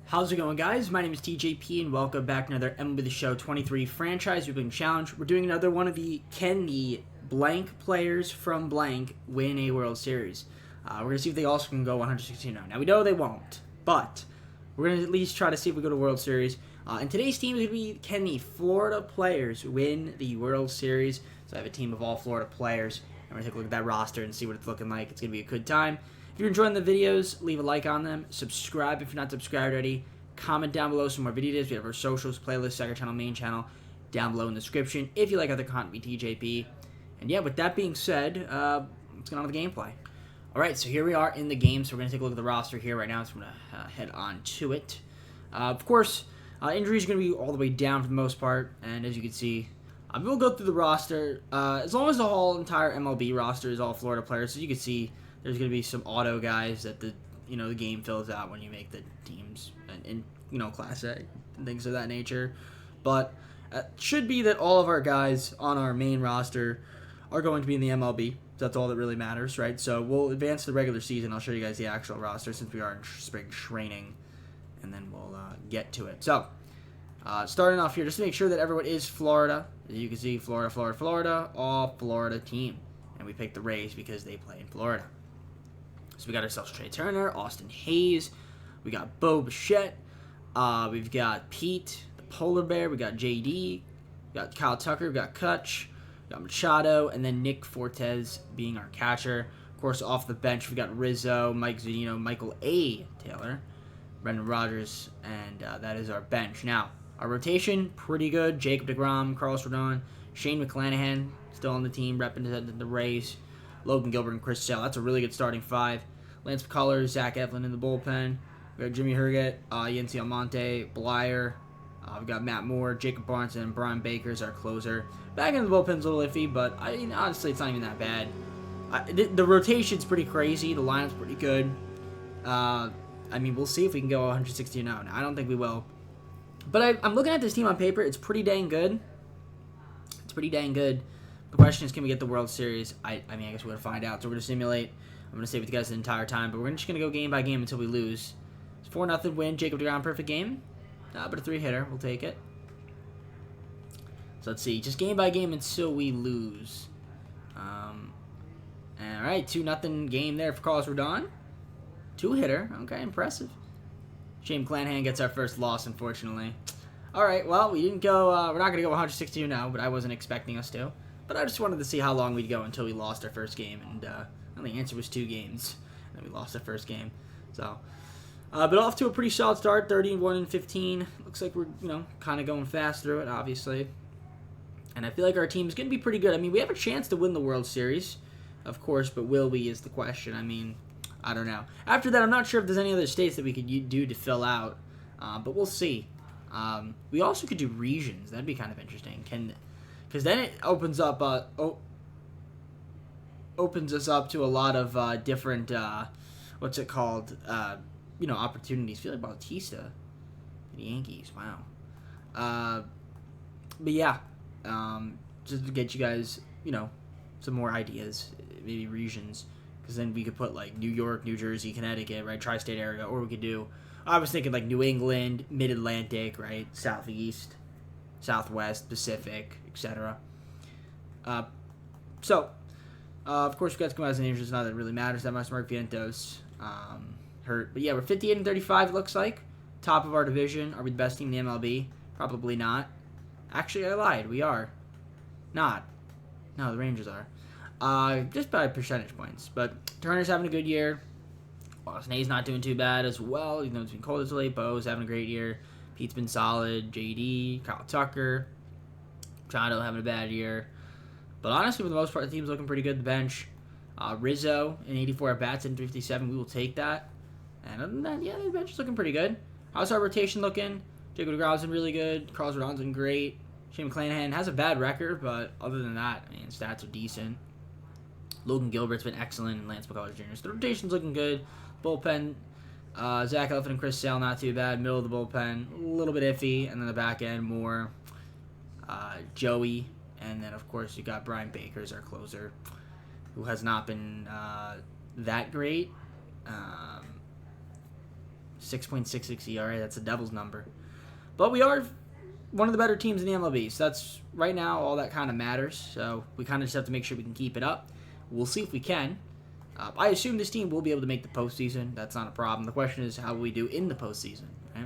How's it going, guys? My name is TJP, and welcome back to another MLB The Show 23 franchise rebuilding challenge. We're doing another one of the can the blank players from blank win a World Series. We're going to see if they also can go 116 now. Now, we know they won't, but we're going to at least try to see if we go to World Series. And today's team is going to be, can the Florida players win the World Series? So I have a team of all Florida players. And we're going to take a look at that roster and see what it's looking like. It's going to be a good time. If you're enjoying the videos, leave a like on them. Subscribe if you're not subscribed already. Comment down below some more videos. We have our socials, playlist, second channel, main channel down below in the description. If you like other content, be TJP. And yeah, with that being said, let's get on to the gameplay. Alright, so here we are in the game. So we're going to take a look at the roster here right now. So I'm going to head on to it. Of course, injuries are going to be all the way down for the most part. And as you can see, we'll go through the roster. As long as the whole entire MLB roster is all Florida players, so you can see there's going to be some auto guys that the game fills out when you make the teams in Class A and things of that nature. But it should be that all of our guys on our main roster are going to be in the MLB. That's all that really matters, right? So we'll advance to the regular season. I'll show you guys the actual roster since we are in spring training, and then we'll get to it. So starting off here, just to make sure that everyone is Florida. As you can see, Florida, all Florida team. And we picked the Rays because they play in Florida. So we got ourselves Trey Turner, Austin Hayes, we got Bo Bichette, we've got Pete, the Polar Bear, we got JD, we got Kyle Tucker, we got Kutch, we got Machado, and then Nick Fortes being our catcher. Of course, off the bench, we got Rizzo, Mike Zunino, Michael A. Taylor, Brendan Rodgers, and that is our bench. Now, our rotation, pretty good. Jacob deGrom, Carlos Rodon, Shane McClanahan, still on the team, representing the Rays. Logan Gilbert and Chris Sale. That's a really good starting five. Lance McCullers, Zach Eflin in the bullpen. We got Jimmy Herget, Yency Almonte, Blyer. We've got Matt Moore, Jacob Barnes, and Brian Baker as our closer. Back in the bullpen's a little iffy, but honestly, it's not even that bad. The rotation's pretty crazy. The lineup's pretty good. We'll see if we can go 160 now. I don't think we will. But I'm looking at this team on paper. It's pretty dang good. The question is, can we get the World Series? I guess we're going to find out. So we're going to simulate. I'm going to stay with you guys the entire time, but we're just going to go game by game until we lose. It's 4-0 win. Jacob deGrom, perfect game. But a 3-hitter. We'll take it. So let's see. Just game by game until we lose. Alright, 2-0 game there for Carlos Rodon. 2-hitter. Okay, impressive. Shane McClanahan gets our first loss, unfortunately. Alright, well, we didn't go, we're not going to go 162 now, but I wasn't expecting us to. But I just wanted to see how long we'd go until we lost our first game, and the answer was 2 games, and we lost our first game. So, but off to a pretty solid start, 31-15. Looks like we're, kind of going fast through it, obviously. And I feel like our team is going to be pretty good. We have a chance to win the World Series, of course, but will we is the question. I don't know. After that, I'm not sure if there's any other states that we could do to fill out, but we'll see. We also could do regions. That'd be kind of interesting. Because then it opens up opens us up to a lot of different opportunities. I feel like Bautista, the Yankees. Wow. But yeah, just to get you guys some more ideas, maybe regions, because then we could put like New York, New Jersey, Connecticut, right, tri-state area, or we could do. I was thinking like New England, Mid-Atlantic, right, Southeast, Southwest, Pacific, etc. Of course, we got to come out as an injury. Not that it really matters that much. Mark Vientos hurt. But yeah, we're 58-35, it looks like. Top of our division. Are we the best team in the MLB? Probably not. Actually, I lied. We are. Not. No, the Rangers are. Just by percentage points. But Turner's having a good year. Austin Hayes not doing too bad as well. Even though it's been cold as late. Bo's having a great year. Pete's been solid. JD, Kyle Tucker. Machado having a bad year. But honestly, for the most part, the team's looking pretty good. The bench. Rizzo in 84 at-bats in 57. We will take that. And other than that, yeah, the bench is looking pretty good. How's our rotation looking? Jacob deGrom's been really good. Carlos Rodon's been great. Shane McClanahan has a bad record, but other than that, stats are decent. Logan Gilbert's been excellent, and Lance McCullers Jr. So the rotation's looking good. Bullpen, Zach Eflin and Chris Sale, not too bad. Middle of the bullpen, a little bit iffy. And then the back end, more Joey. And then, of course, you got Brian Baker as our closer, who has not been that great. 6.66 ERA. That's a devil's number. But we are one of the better teams in the MLB. So that's, right now, all that kind of matters. So we kind of just have to make sure we can keep it up. We'll see if we can. I assume this team will be able to make the postseason. That's not a problem. The question is how we do in the postseason. Okay?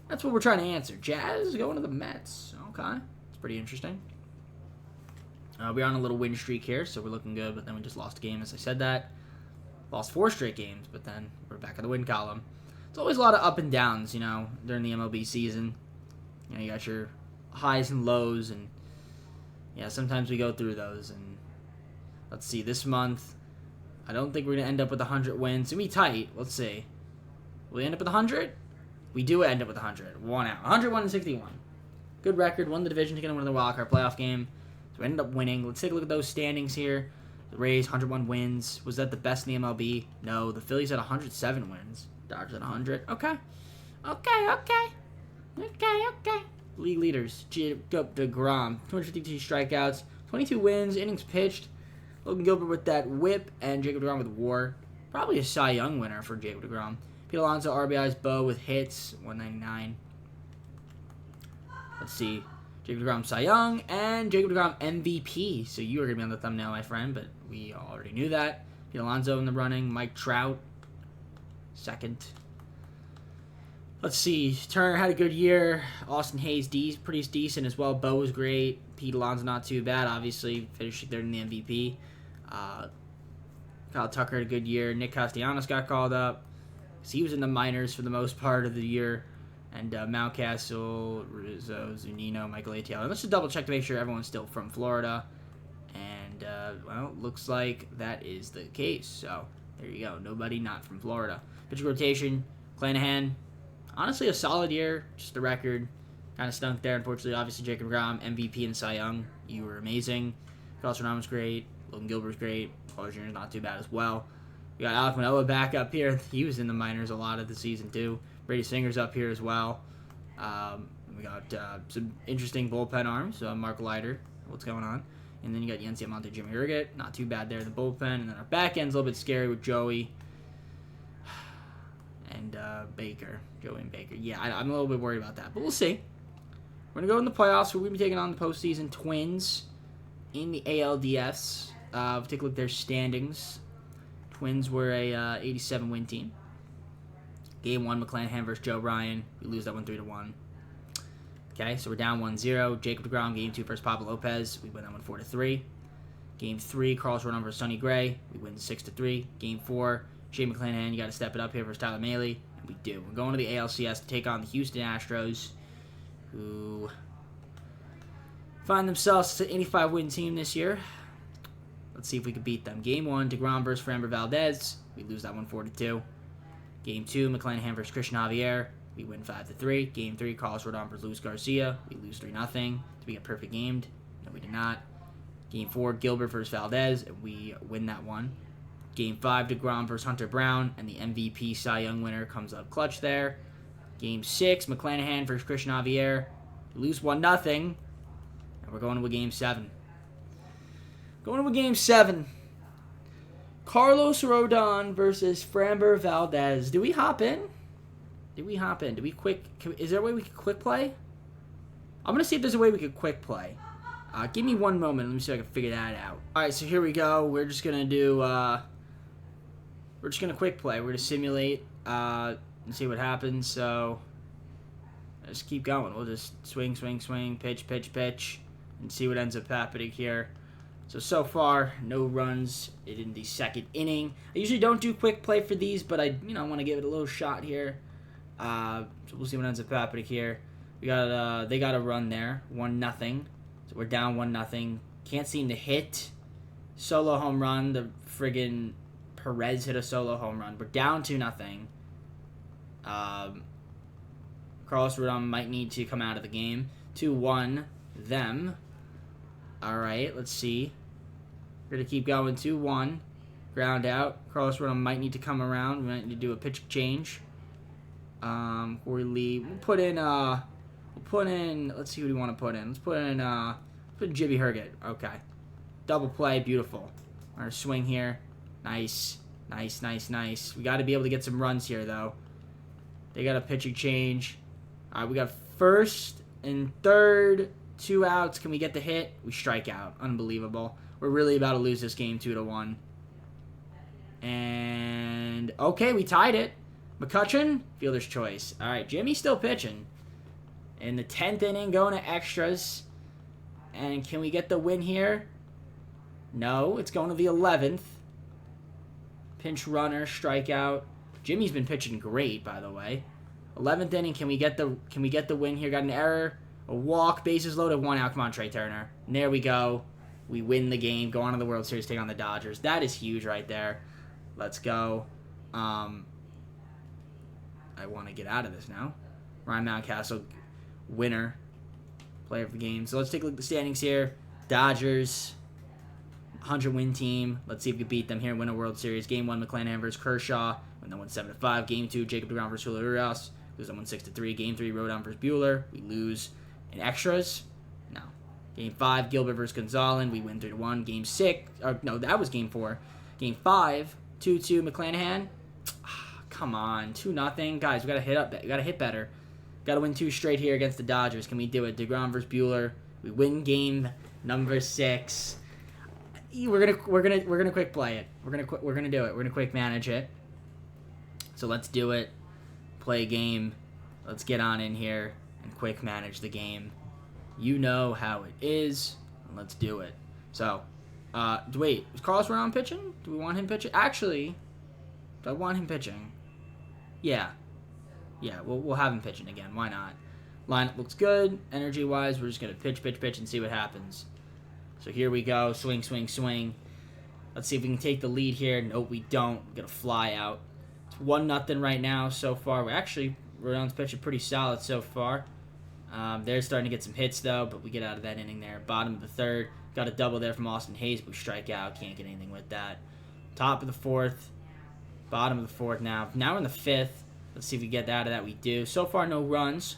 That's what we're trying to answer. Jazz going to the Mets. Okay. It's pretty interesting. We're on a little win streak here, so we're looking good, but then we just lost a game, as I said that. Lost 4 straight games, but then we're back in the win column. It's always a lot of up and downs, during the MLB season. You got your highs and lows, and yeah, sometimes we go through those. And let's see, this month, I don't think we're going to end up with 100 wins. It's going to be tight. Let's see. Will we end up with 100? We do end up with 100. 1 out. 101 and 61. Good record. Won the division to get into the wild card playoff game. So we ended up winning. Let's take a look at those standings here. The Rays, 101 wins. Was that the best in the MLB? No. The Phillies had 107 wins. Dodgers at 100. Okay. League leaders. Jacob deGrom, 252 strikeouts, 22 wins, innings pitched. Logan Gilbert with that whip, and Jacob deGrom with WAR. Probably a Cy Young winner for Jacob deGrom. Pete Alonso, RBIs, Bo with hits, 199. Let's see. Jacob deGrom, Cy Young, and Jacob deGrom, MVP. So you are going to be on the thumbnail, my friend, but we already knew that. Pete Alonso in the running. Mike Trout, second. Let's see. Turner had a good year. Austin Hayes, pretty decent as well. Bo was great. Pete Alonso, not too bad, obviously. Finishing third in the MVP. Kyle Tucker had a good year. Nick Castellanos got called up. So he was in the minors for the most part of the year. And Mountcastle, Rizzo, Zunino, Michael Atiel. Let's just double check to make sure everyone's still from Florida. And, well, looks like that is the case. So, there you go. Nobody not from Florida. Pitching rotation, Clanahan. Honestly, a solid year. Just the record. Kind of stunk there, unfortunately. Obviously, Jacob deGrom, MVP and Cy Young. You were amazing. Carlos Rodon was great. Logan Gilbert's great. Carlos Jr. not too bad as well. We got Alec Manoah back up here. He was in the minors a lot of the season, too. Brady Singer's up here as well. We got some interesting bullpen arms. Mark Leiter, what's going on? And then you got Yency Almonte, Jimmy Urget. Not too bad there, the bullpen. And then our back end's a little bit scary with Joey and Baker. Joey and Baker. Yeah, I'm a little bit worried about that, but we'll see. We're going to go in the playoffs. We're going to be taking on the postseason Twins in the ALDS. We'll take a look at their standings. Twins were a 87-win team. Game 1, McClanahan versus Joe Ryan. We lose that one 3-1. Okay, so we're down 1-0. Jacob deGrom, Game 2 versus Pablo Lopez. We win that one 4-3. Game 3, Carlos Rodon versus Sonny Gray. We win 6-3. Game 4, Shane McClanahan, you got to step it up here versus Tyler Mahle. And we do. We're going to the ALCS to take on the Houston Astros, who find themselves an 85-win team this year. Let's see if we can beat them. Game 1, deGrom versus Framber Valdez. We lose that one 4-2. Game 2, McClanahan versus Christian Javier. We win 5-3. Game 3, Carlos Rodon versus Luis Garcia. We lose 3-0. Did we get perfect gamed? No, we did not. Game 4, Gilbert versus Valdez, and we win that one. Game 5, deGrom versus Hunter Brown, and the MVP Cy Young winner comes up clutch there. Game 6, McClanahan versus Christian Javier. We lose 1-0, and we're going to a Game 7. Going to a Game 7. Carlos Rodon versus Framber Valdez. Do we hop in? Do we quick? Is there a way we could quick play? I'm going to see if there's a way we could quick play. Give me one moment. Let me see if I can figure that out. Alright, so here we go. We're just going to do... we're just going to quick play. We're going to simulate and see what happens. So, let's keep going. We'll just swing, pitch, and see what ends up happening here. So far, no runs in the second inning. I usually don't do quick play for these, but I want to give it a little shot here. So we'll see what ends up happening here. We got they got a run there, 1-0. So we're down 1-0. Can't seem to hit. Solo home run. The friggin' Perez hit a solo home run. We're down 2-0. Carlos Rodon might need to come out of the game. 2-1 them. All right, let's see. We're going to keep going. 2-1. Ground out. Carlos Rodon might need to come around. We might need to do a pitch change. Corey Lee. We'll put in, let's see who we want to put in. Let's put in Jimmy Herget. Okay. Double play. Beautiful. Our swing here. Nice. We got to be able to get some runs here, though. They got a pitching change. All right, we got first and third, 2 outs. Can we get the hit? We strike out. Unbelievable. We're really about to lose this game 2-1. And okay, we tied it. McCutcheon, fielder's choice. All right, Jimmy's still pitching. In the 10th inning, going to extras. And can we get the win here? No, it's going to the 11th. Pinch runner, strikeout. Jimmy's been pitching great, by the way. 11th inning, can we get the win here? Got an error, a walk, bases loaded, 1 out. Come on, Trey Turner. And there we go. We win the game, go on to the World Series, take on the Dodgers. That is huge right there. Let's go. I want to get out of this now. Ryan Mountcastle, winner, player of the game. So let's take a look at the standings here. Dodgers, 100-win team. Let's see if we can beat them here and win a World Series. Game 1, McClanahan versus Kershaw. Win that one 7-5. Game 2, Jacob deGrom versus Julio Urias. Lose that one 6-3. Game 3, Rodon versus Buehler. We lose in extras. No. Game 5, Gilbert versus Gonzalez. We win 3-1. Game 6, no, that was Game 4. Game 5, 2-2 McClanahan. Come on, 2-0. Guys, we gotta hit up. We gotta hit better. Gotta win 2 straight here against the Dodgers. Can we do it? deGrom versus Buehler. We win game number 6. We're gonna quick play it. We're gonna do it. We're gonna quick manage it. So let's do it. Play a game. Let's get on in here and quick manage the game. You know how it is. Let's do it. So, wait, is Carlos Rodon pitching? Do we want him pitching? Actually, do I want him pitching? Yeah. Yeah, we'll have him pitching again. Why not? Lineup looks good. Energy-wise, we're just going to pitch, and see what happens. So here we go. Swing, swing, swing. Let's see if we can take the lead here. Nope, we don't. We're going to fly out. It's 1-0 right now so far. Rodon's pitching pretty solid so far. They're starting to get some hits, though, but we get out of that inning there. Bottom of the 3rd. Got a double there from Austin Hayes, but we strike out. Can't get anything with that. Top of the 4th. Bottom of the 4th now. Now we're in the 5th. Let's see if we get out of that. We do. So far, no runs.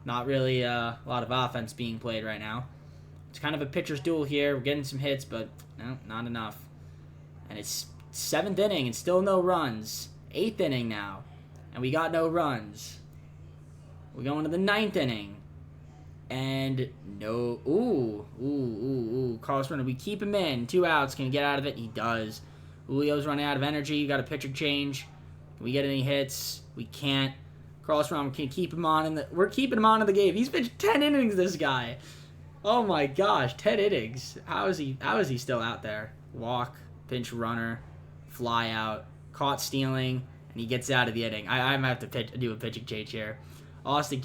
Not really a lot of offense being played right now. It's kind of a pitcher's duel here. We're getting some hits, but no, not enough. And it's 7th inning and still no runs. 8th inning now, and we got no runs. We're going to the 9th inning. And no. Ooh. Carlos Rodon, we keep him in. 2 outs. Can he get out of it? He does. Julio's running out of energy. You got a pitcher change. Can we get any hits? We can't. Carlos Rodon, can keep him on we're keeping him on in the game. He's pitched 10 innings, this guy. Oh my gosh, 10 innings. How is he still out there? Walk, pinch runner, fly out, caught stealing, and he gets out of the inning. I might have to do a pitching change here. Austin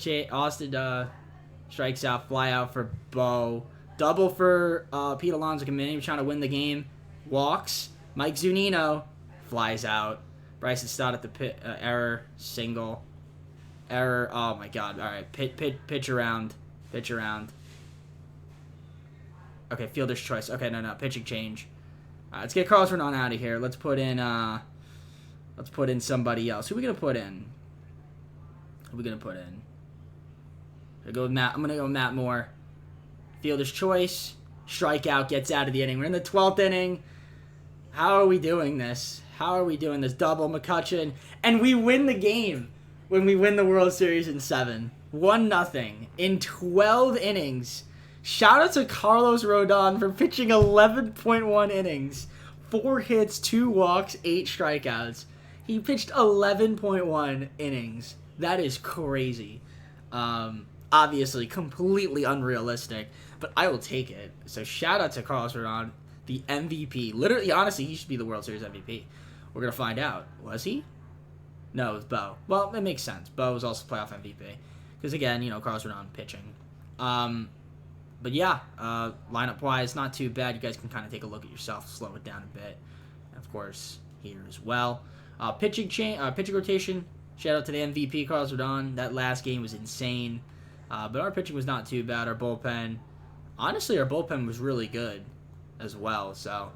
strikes out, fly out for Bo. Double for Pete Alonso coming in, trying to win the game. Walks. Mike Zunino flies out. Bryson Stott at the error, single. Error, oh my god. All right, pitch around. Okay, fielder's choice. Okay, no, pitching change. Let's get Carlos Rodon out of here. Let's put in somebody else. Who are we gonna put in? I'm gonna go with Matt. I'm gonna go with Matt Moore. Fielder's choice. Strikeout, gets out of the inning. We're in the 12th inning. How are we doing this? Double McCutcheon, and we win the game when we win the World Series in 7. 1-0 in 12 innings. Shout out to Carlos Rodon for pitching 11.1 innings. 4 hits, 2 walks, 8 strikeouts. He pitched 11.1 innings. That is crazy. Obviously, completely unrealistic, but I will take it. So shout out to Carlos Rodon, the MVP. Literally, honestly, he should be the World Series MVP. We're going to find out. Was he? No, it was Bo. Well, it makes sense. Bo was also playoff MVP. Because, again, Carlos Rodon pitching. But, yeah, lineup-wise, not too bad. You guys can kind of take a look at yourself, slow it down a bit. And, of course, here as well. Pitching rotation, shout out to the MVP, Carlos Rodon. That last game was insane. But our pitching was not too bad. Our bullpen, honestly, was really good as well. So,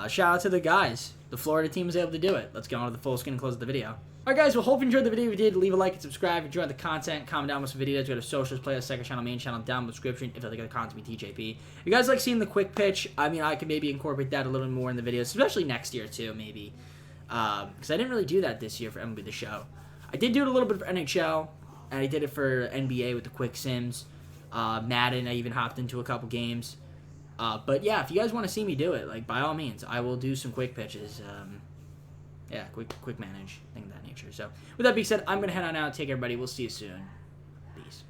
shout out to the guys. The Florida team was able to do it. Let's get on to the full screen and close the video. Alright guys, well, hope you enjoyed the video. If you did, leave a like and subscribe. If you enjoyed the content, comment down with some videos. Go to socials, playlist, second channel, main channel, down in the description. If you like the content, be TJP. If you guys like seeing the quick pitch, I could maybe incorporate that a little bit more in the videos, especially next year too, maybe. Because I didn't really do that this year for MLB The Show. I did do it a little bit for NHL, and I did it for NBA with the quick sims. Madden, I even hopped into a couple games. But yeah, if you guys want to see me do it, like by all means, I will do some quick pitches. Quick manage, thing of that nature. So with that being said, I'm gonna head on out. Take care, everybody. We'll see you soon.